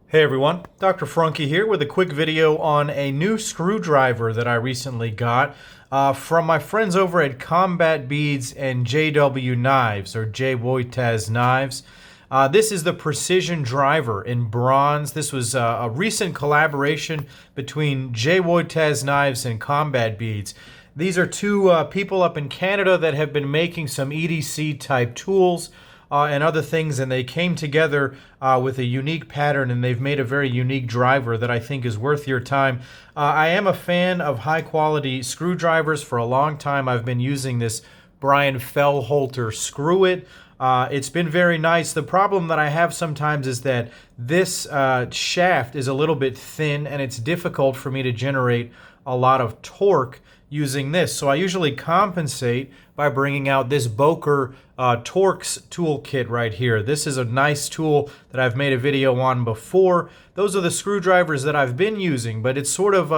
Hey everyone, Dr. Frunke here with a quick video on a new screwdriver that I recently got from my friends over at Combat Beads and JW Knives, or J. Wojtas Knives. This is the Precision Driver in bronze. This was a recent collaboration between J. Wojtas Knives and Combat Beads. These are two people up in Canada that have been making some EDC type tools and other things, and they came together with a unique pattern, and they've made a very unique driver that I think is worth your time. I am a fan of high quality screwdrivers. For a long time I've been using this Brian Fellholter Screw It. It's been very nice. The problem that I have sometimes is that this shaft is a little bit thin, and it's difficult for me to generate a lot of torque using this. So I usually compensate by bringing out this Boker Torx toolkit right here. This is a nice tool that I've made a video on before. Those are the screwdrivers that I've been using, but it's sort of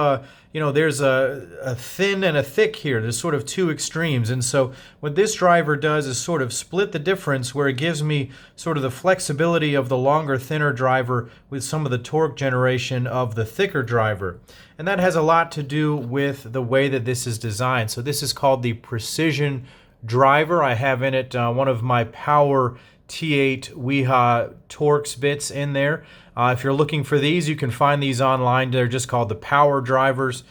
there's a thin and a thick here. There's sort of two extremes. And so what this driver does is sort of split the difference, where it gives me sort of the flexibility of the longer, thinner driver with some of the torque generation of the thicker driver. And that has a lot to do with the way that this is designed. So this is called the Precision Driver. I have in it one of my Power T8 Wiha Torx bits in there. If you're looking for these, you can find these online. They're just called the Power Drivers.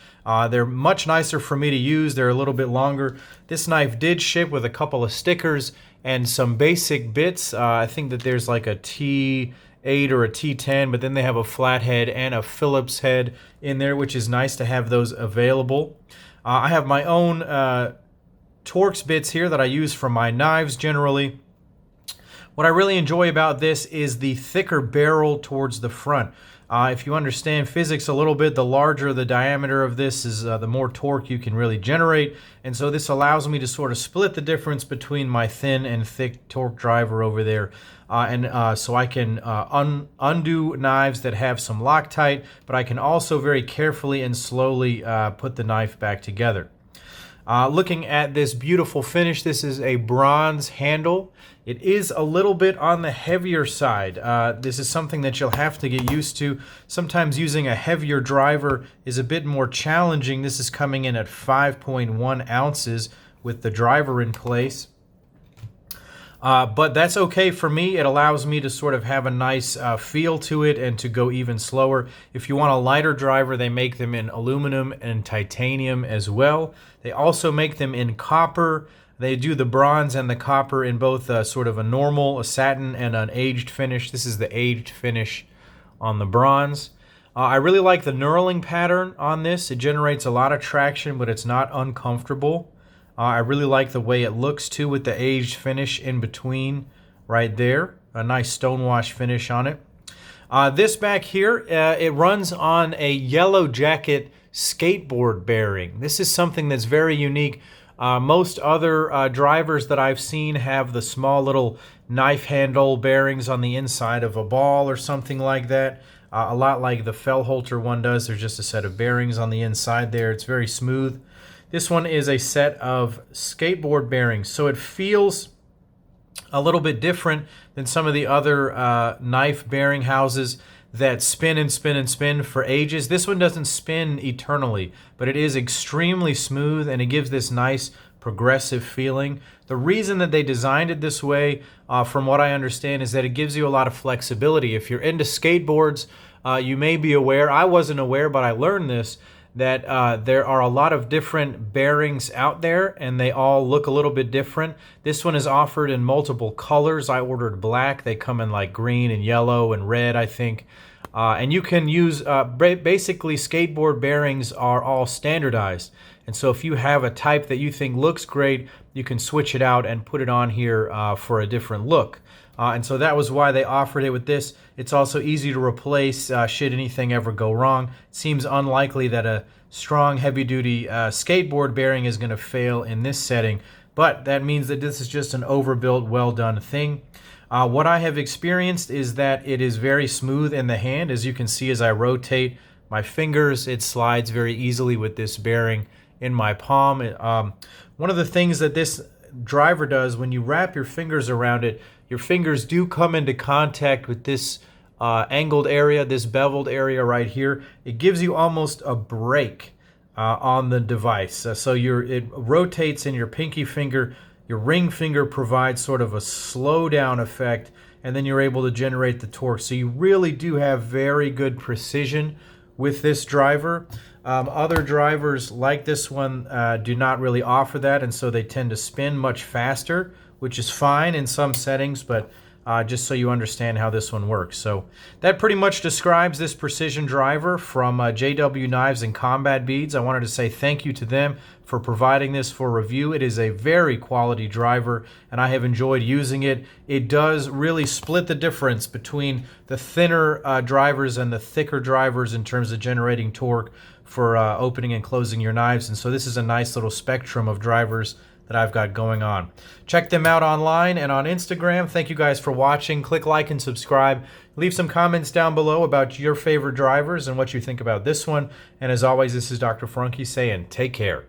They're much nicer for me to use. They're a little bit longer. This knife did ship with a couple of stickers and some basic bits. I think that there's like a T8 or a T10, but then they have a flathead and a Phillips head in there, which is nice to have those available. I have my own Torx bits here that I use for my knives generally. What I really enjoy about this is the thicker barrel towards the front. If you understand physics a little bit, the larger the diameter of this is, the more torque you can really generate. And so this allows me to sort of split the difference between my thin and thick torque driver over there. So I can undo knives that have some Loctite, but I can also very carefully and slowly put the knife back together. Looking at this beautiful finish, this is a bronze handle. It is a little bit on the heavier side. This is something that you'll have to get used to. Sometimes using a heavier driver is a bit more challenging. This is coming in at 5.1 ounces with the driver in place. But that's okay for me. It allows me to sort of have a nice feel to it and to go even slower. If you want a lighter driver, they make them in aluminum and titanium as well. They also make them in copper. They do the bronze and the copper in both sort of a normal, a satin, and an aged finish. This is the aged finish on the bronze. I really like the knurling pattern on this. It generates a lot of traction, but it's not uncomfortable. I really like the way it looks too, with the aged finish in between right there. A nice stonewash finish on it. This back here, it runs on a Yellow Jacket skateboard bearing. This is something that's very unique. Most other drivers that I've seen have the small little knife handle bearings on the inside of a ball or something like that. A lot like the Fellholter one does. There's just a set of bearings on the inside there. It's very smooth. This one is a set of skateboard bearings, so it feels a little bit different than some of the other knife bearing houses that spin and spin and spin for ages. This one doesn't spin eternally, but it is extremely smooth, and it gives this nice progressive feeling. The reason that they designed it this way, from what I understand, is that it gives you a lot of flexibility. If you're into skateboards, you may be aware, I wasn't aware, but I learned this, that there are a lot of different bearings out there, and they all look a little bit different. This one is offered in multiple colors. I ordered black. They come in like green and yellow and red, I think. And you can use, basically skateboard bearings are all standardized. And so if you have a type that you think looks great, you can switch it out and put it on here for a different look. And so that was why they offered it with this. It's also easy to replace should anything ever go wrong. It seems unlikely that a strong, heavy-duty skateboard bearing is going to fail in this setting, but that means that this is just an overbuilt, well-done thing. What I have experienced is that it is very smooth in the hand. As you can see, as I rotate my fingers, it slides very easily with this bearing in my palm. One of the things that this driver does, when you wrap your fingers around it, your fingers do come into contact with this angled area, this beveled area right here, it gives you almost a break on the device. So it rotates in your pinky finger. Your ring finger provides sort of a slow down effect, and then you're able to generate the torque. So you really do have very good precision with this driver. Other drivers like this one do not really offer that, and so they tend to spin much faster, which is fine in some settings, but just so you understand how this one works. So that pretty much describes this precision driver from JW Knives and Combat Beads. I wanted to say thank you to them for providing this for review. It is a very quality driver, and I have enjoyed using it. It does really split the difference between the thinner drivers and the thicker drivers in terms of generating torque for opening and closing your knives. And so this is a nice little spectrum of drivers that I've got going on. Check them out online and on Instagram. Thank you guys for watching. Click like and subscribe. Leave some comments down below about your favorite drivers and what you think about this one. And as always, this is Dr. Frunky saying take care.